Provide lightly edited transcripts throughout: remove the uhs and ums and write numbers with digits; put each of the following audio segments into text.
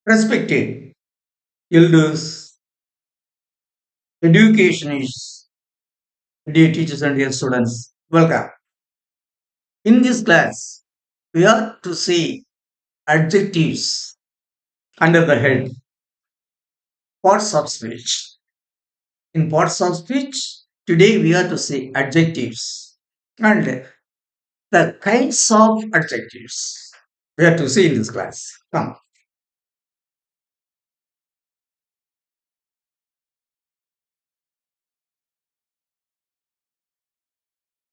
Respected elders, educationists, dear teachers and dear students, welcome. In this class, we are to see adjectives under the head parts of speech. In parts of speech, today we are to see adjectives and the kinds of adjectives we are to see in this class. Come.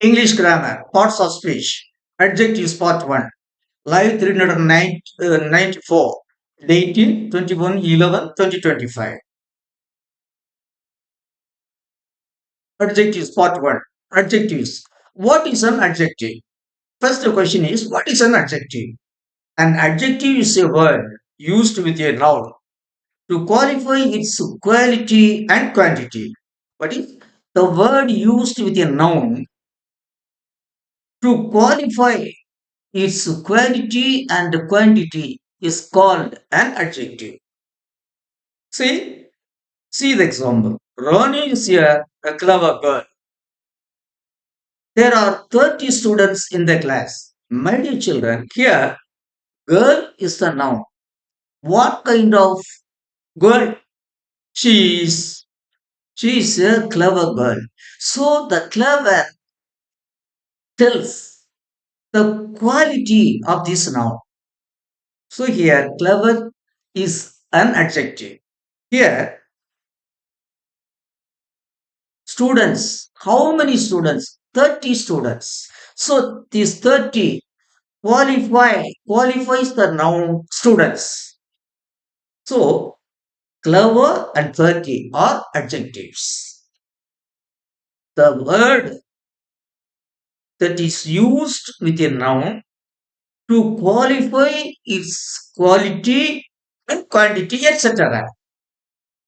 English grammar, parts of speech, adjectives part 1, live 394, 18, 21, 11, 2025. Adjectives part 1, adjectives. What is an adjective? First question is, what is an adjective? An adjective is a word used with a noun to qualify its quality and quantity. What is the word used with a noun to qualify its quality and quantity is called an adjective. See, see the example. Ronnie is a clever girl. There are 30 students in the class. My dear children, here, girl is the noun. What kind of girl? She is. She is a clever girl. So the clever tells the quality of this noun. So here, clever is an adjective. Here, students. How many students? 30 students. So these 30 qualifies the noun students. So clever and 30 are adjectives. The word that is used with a noun to qualify its quality and quantity, etc.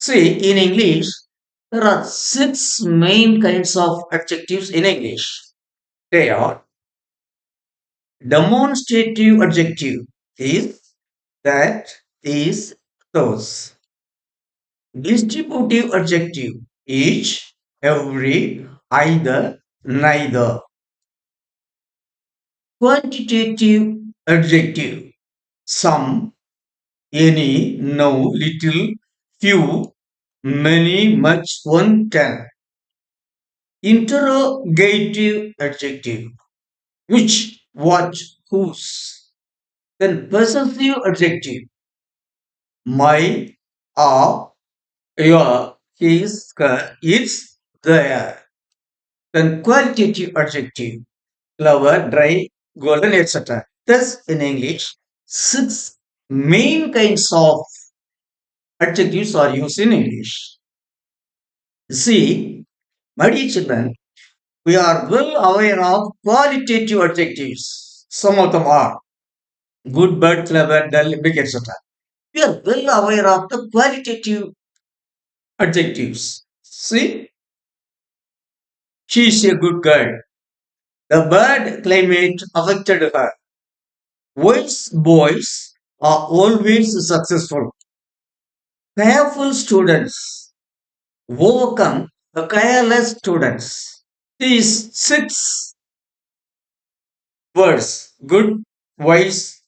See, in English, there are six main kinds of adjectives in English. They are demonstrative adjective is, that, is, those. Distributive adjective each, every, either, neither. Quantitative adjective some, any, no, little, few, many, much, one, ten. Interrogative adjective which, what, whose. Then possessive adjective my, our, your, his, her, its, their. Then qualitative adjective clever, dry, golden, etc. Thus, in English, six main kinds of adjectives are used in English. See, my dear children, we are well aware of qualitative adjectives. Some of them are good, bad, clever, dull, big, etc. We are well aware of the qualitative adjectives. See, she is a good girl. The bad climate affected her. Wise boys are always successful. Careful students overcome the careless students. These six words good, wise,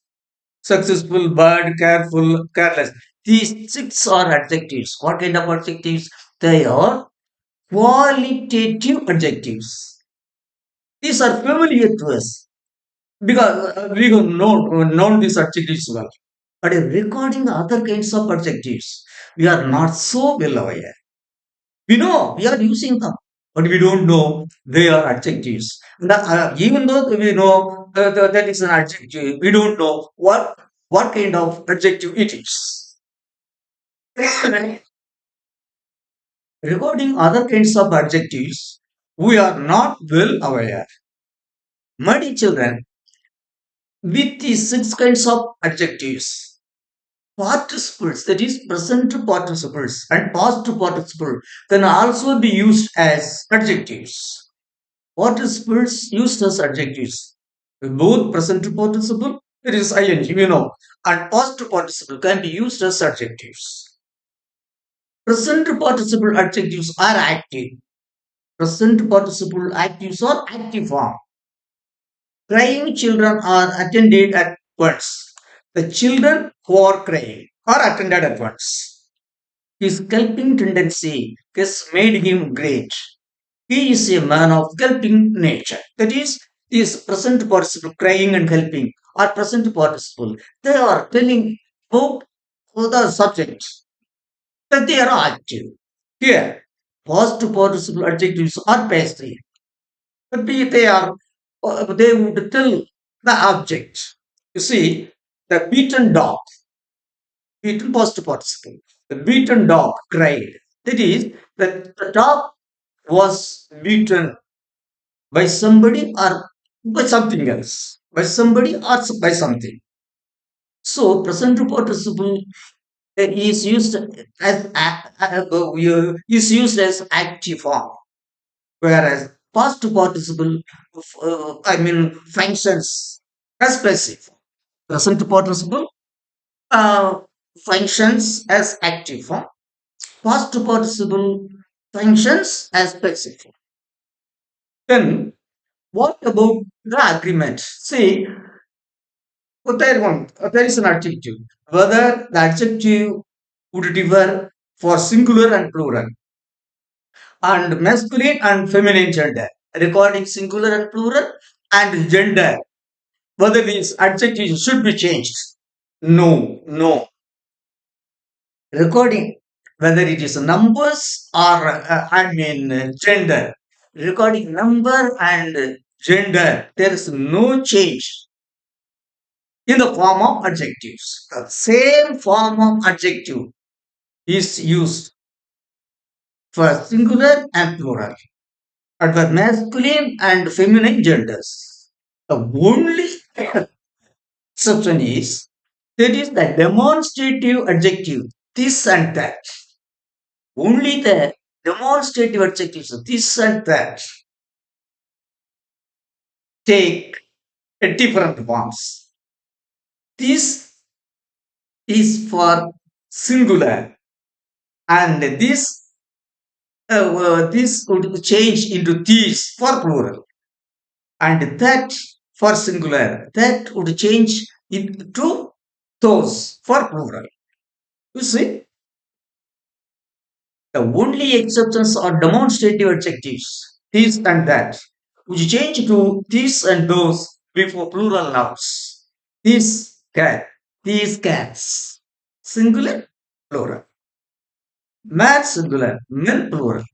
successful, bad, careful, careless. These six are adjectives. What kind of adjectives? They are qualitative adjectives. These are familiar to us because we have known these adjectives well. But in recording other kinds of adjectives, we are not so well aware. We know we are using them, but we don't know they are adjectives. Even though we know that is an adjective, we don't know what kind of adjective it is. Regarding other kinds of adjectives, we are not well aware. My dear children, with these six kinds of adjectives, participles, that is present participles and past participle, can also be used as adjectives. Participles used as adjectives, both present participle It is ing, and past participle can be used as adjectives. Present participle adjectives are active. Present participle actives are active form. Crying children are attended at once. The children who are crying are attended at once. His helping tendency has made him great. He is a man of helping nature. That is, this present participle, crying and helping, are present participle. They are telling about the subject that they are active. Here, past participle adjectives are passive. But they are, they would tell the object. You see, the beaten dog, beaten past participle. The beaten dog cried. That is, that the dog was beaten by somebody or by something else, by somebody or by something. So present participle is used as is used as active form, whereas past participle, functions as passive. Present participle uh, functions as active form. Past participle functions as passive form. Then what about the agreement? See, there is an adjective. Whether the adjective would differ for singular and plural, and masculine and feminine gender, recording singular and plural, and gender. Whether these adjectives should be changed. No, no. Recording whether it is numbers or gender. Recording number and gender. There is no change in the form of adjectives. The same form of adjective is used for singular and plural, and for masculine and feminine genders. The only exception is that is the demonstrative adjective, this and that. Only the demonstrative adjectives, this and that, take different forms. This is for singular, and this would change into these for plural, and that for singular, that would change into those for plural. You see, the only exceptions are demonstrative adjectives, this and that, which change to this and those before plural nouns. This cat, these cats, singular, plural. Man singular, men plural.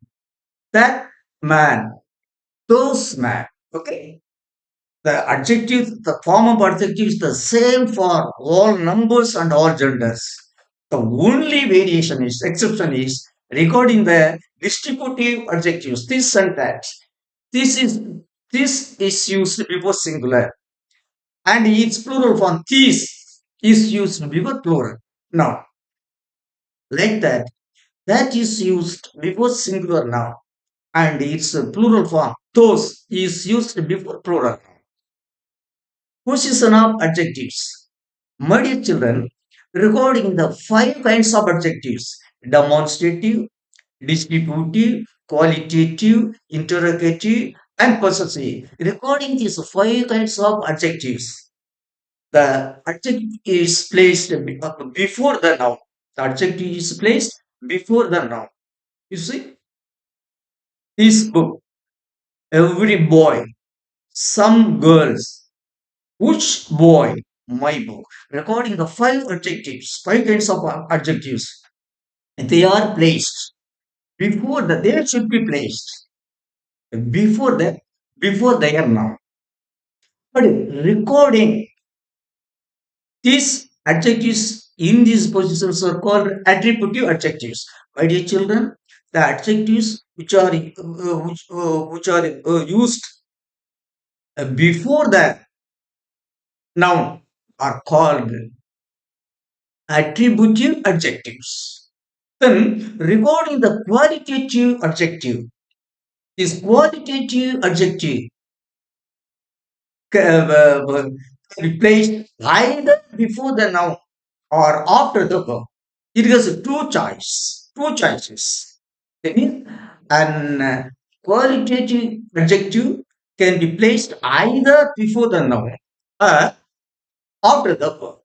That man, those man. Okay. The adjective, the form of adjective is the same for all numbers and all genders. The only variation is, exception is, recording the distributive adjectives, this and that. This is this is used before singular, and its plural form these is used before plural. Now, like that, that is used before singular noun, and its plural form those is used before plural. Position of adjectives. My dear children, recording the five kinds of adjectives: demonstrative, distributive, qualitative, interrogative, and possessive. Recording these five kinds of adjectives, the adjective is placed before the noun. The adjective is placed before the noun. You see, this book, every boy, some girls, which boy, my book. Recording the five adjectives, five kinds of adjectives. They are placed before the, they should be placed before the, before they are now. But recording these adjectives in these positions are called attributive adjectives. My dear children, the adjectives which are used before the noun are called attributive adjectives. Then, regarding the qualitative adjective, this qualitative adjective can be placed either before the noun or after the verb. It has two choice, two choices. That means an qualitative adjective can be placed either before the noun or after the verb.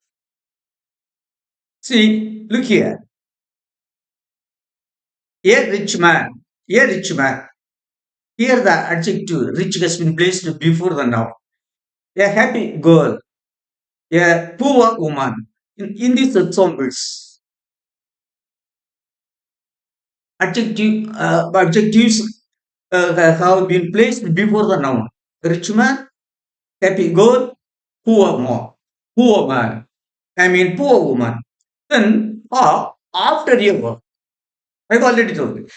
See, look here. A rich man, a rich man. Here the adjective rich has been placed before the noun. A happy girl, a poor woman. In these examples, adjectives have been placed before the noun. Rich man, happy girl, poor man, poor man. I mean poor woman. Then after a verb. I've already told you.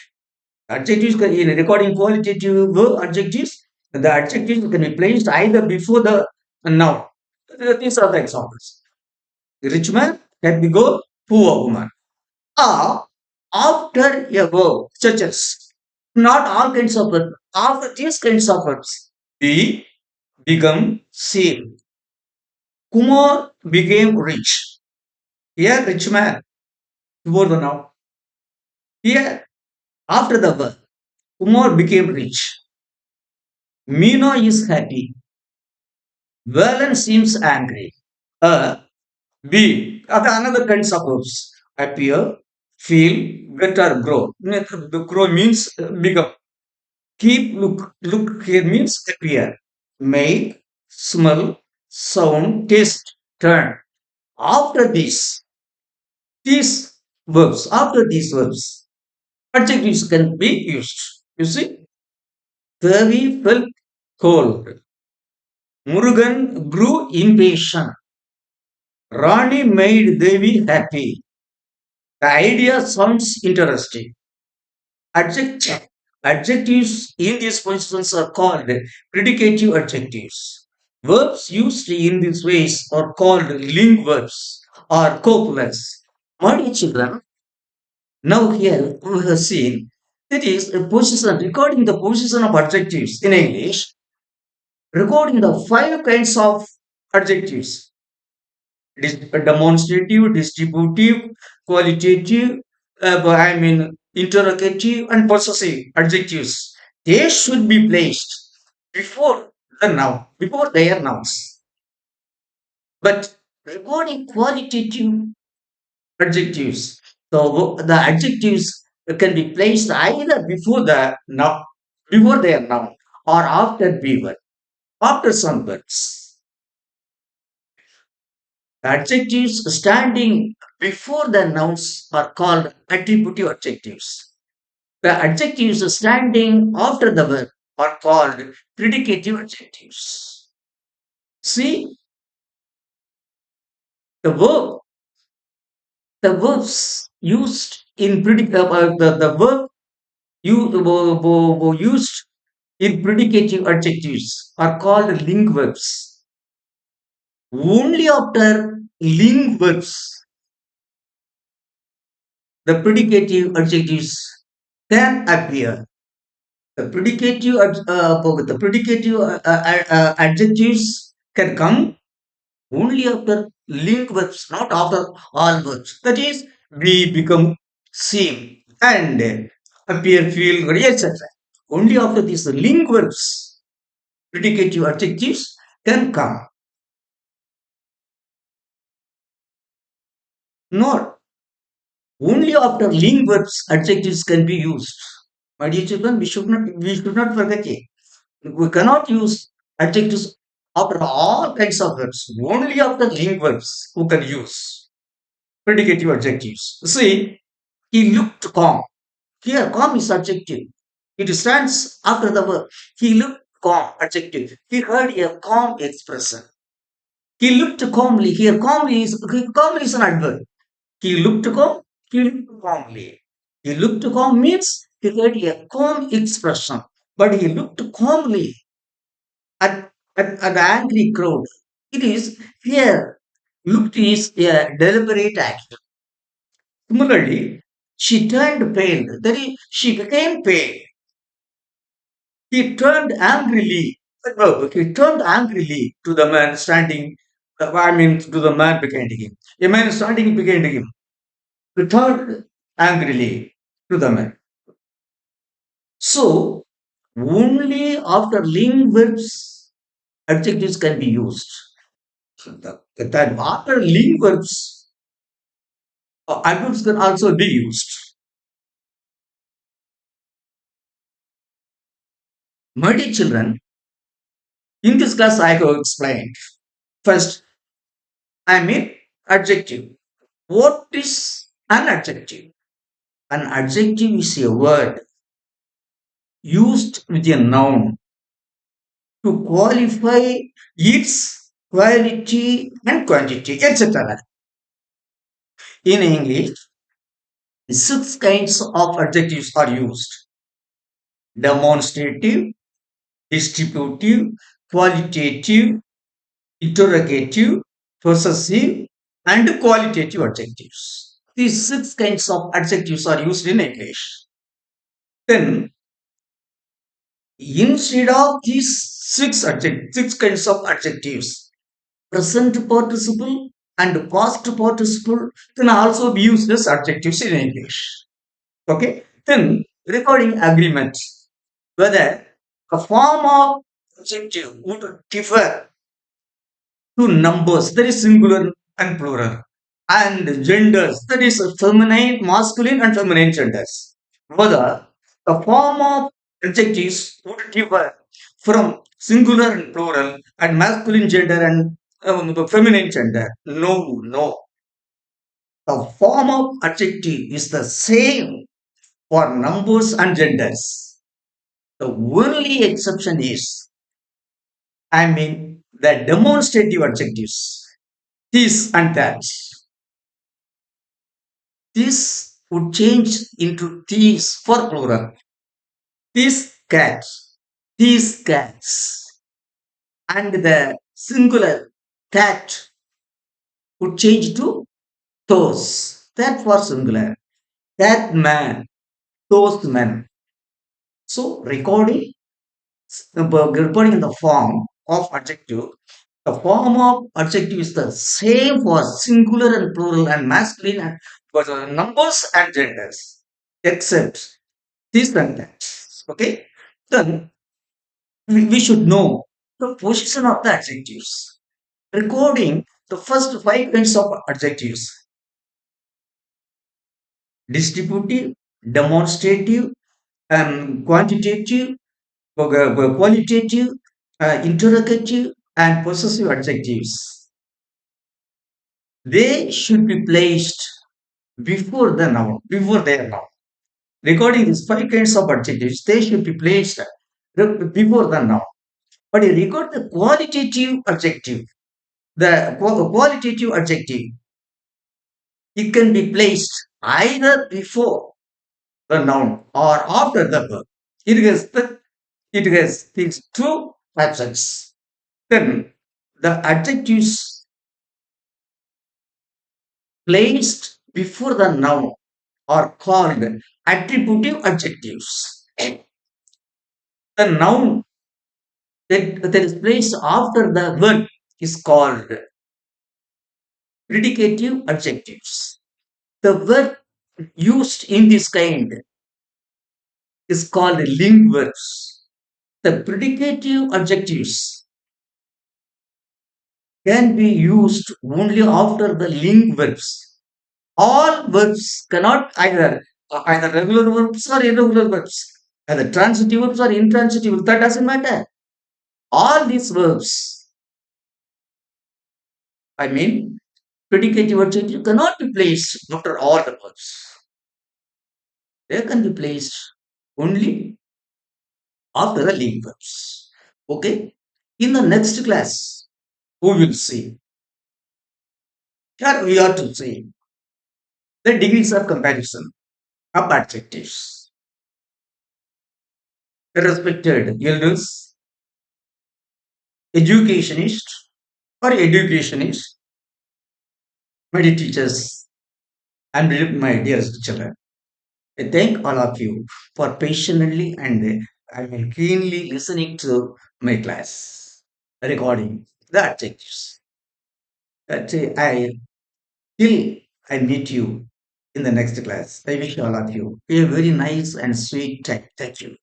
Adjectives in recording qualitative adjectives, the adjectives can be placed either before the noun. These are the examples. Rich man, happy girl, poor woman. Or after a verb, such as not all kinds of verbs, after these kinds of verbs, be, become, same. Kumar became rich. Here, rich man, before the noun. Here, after the verb, Kumar became rich. Meena is happy. Valen seems angry. B. Other another kinds of verbs. Appear, feel, get or grow. The grow means become. Keep, look here means appear. Make, smell, sound, taste, turn. After after these verbs, adjectives can be used. You see, Devi felt cold. Murugan grew impatient. Rani made Devi happy. The idea sounds interesting. Adjective, adjectives in these positions are called predicative adjectives. Verbs used in these ways are called link verbs or copulants. My dear children, now here we have seen that is a position recording the position of adjectives in English, recording the five kinds of adjectives: demonstrative, distributive, qualitative, interrogative, and possessive adjectives. They should be placed before the noun, before their nouns. But regarding qualitative adjectives, so the adjectives can be placed either before the noun, before their noun, or after be word, after some words. Adjectives standing before the nouns are called attributive adjectives. The adjectives standing after the verb are called predicative adjectives. See, the verb, the verbs used in the verb used in predicative adjectives are called link verbs. Only after link verbs, the predicative adjectives can appear. The predicative adjectives can come only after link verbs, not after all verbs. That is, be, become, seem, and appear, feel, etc. Only after these link verbs, predicative adjectives can come. Not only after link verbs, adjectives can be used. My dear children, we should not forget it. We cannot use adjectives after all kinds of verbs. Only after link verbs who can use predicative adjectives. See, he looked calm. Here, calm is adjective. It stands after the verb. He looked calm, adjective. He heard a calm expression. He looked calmly. Here, calmly is an adverb. He looked calm. He looked calmly. He looked calm means he heard a calm expression, but he looked calmly at the angry crowd. It is here. Looked is a deliberate action. Similarly, she turned pale. That is, she became pale. He turned angrily. No, he turned angrily to the man standing I mean, to the man behind him. A man standing behind him returned angrily to the man. So, only after link verbs, adjectives can be used. That after link verbs, adverbs can also be used. My dear children, in this class I have explained. First, I mean adjective. What is an adjective? An adjective is a word used with a noun to qualify its quality and quantity, etc. In English, six kinds of adjectives are used: demonstrative, distributive, qualitative, interrogative, possessive, and qualitative adjectives. These six kinds of adjectives are used in English. Then, instead of these six kinds of adjectives, present participle and past participle can also be used as adjectives in English. Okay. Then recording agreement, whether a form of adjective would differ to numbers, that is singular and plural, and genders, that is feminine, masculine, and feminine genders. Whether the form of adjectives would differ from singular and plural and masculine gender and feminine gender. No, no. The form of adjective is the same for numbers and genders. The only exception is, I mean, the demonstrative adjectives. This and that. This would change into these for plural. This cat, these cats, and the singular cat would change to those. That for singular. That man, those men. So recording in the form of adjective. The form of adjective is the same for singular and plural and masculine and for the numbers and genders, except this and that. Okay, then we should know the position of the adjectives. Recording the first five kinds of adjectives: distributive, demonstrative, quantitative, qualitative, interrogative, and possessive adjectives. They should be placed before the noun, before their noun. Recording these five kinds of adjectives, they should be placed before the noun. But you record the qualitative adjective. The qualitative adjective, it can be placed either before the noun or after the verb. It has these two options. Then the adjectives placed before the noun are called attributive adjectives. The noun that is placed after the verb is called predicative adjectives. The verb used in this kind is called link verbs. The predicative adjectives can be used only after the link verbs. All verbs cannot either regular verbs or irregular verbs, either transitive verbs or intransitive verbs. That doesn't matter. All these verbs, I mean, predicative adjective cannot be placed after all the verbs. They can be placed only after the link verbs. Okay. In the next class, we will see. Here we are to see the degrees of comparison of adjectives. Respected elders, educationist or educationist, my dear teachers, and my dearest children. I thank all of you for patiently and I mean keenly listening to my class regarding the adjectives. I till I meet you in the next class. I wish all of you a very nice and sweet time. Thank you.